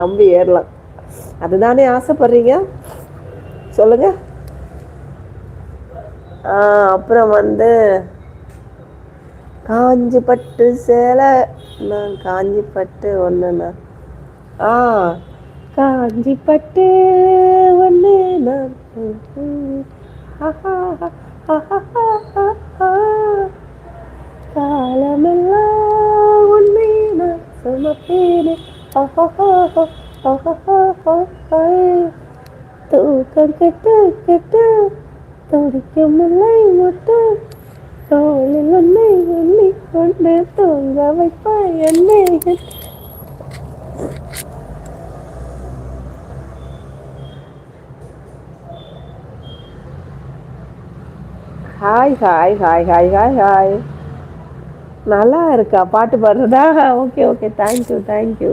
நம்பி ஏறலாம். அதுதானே ஆசைப்படுறீங்க? சொல்லுங்க. அப்புறம் காஞ்சி பட்டு சேலை, நான் காஞ்சி பட்டு ஒன்றுண்ணா. ஆ காஞ்சி பட்டு ஒன்று நான். காலமெல்லாம் உன்னை நான் சுமப்பேனே. தூக்கம் கெட்டு கெட்டு துடிக்கும் முல்லை முட்டு, தோளில் உன்னை எண்ணி கொண்டு தூங்க வைப்பாய் என்னை. Hi hi hi hi hi hi. நல்லா இருக்கா பாட்டு பாடுறதா? Okay okay, thank you thank you.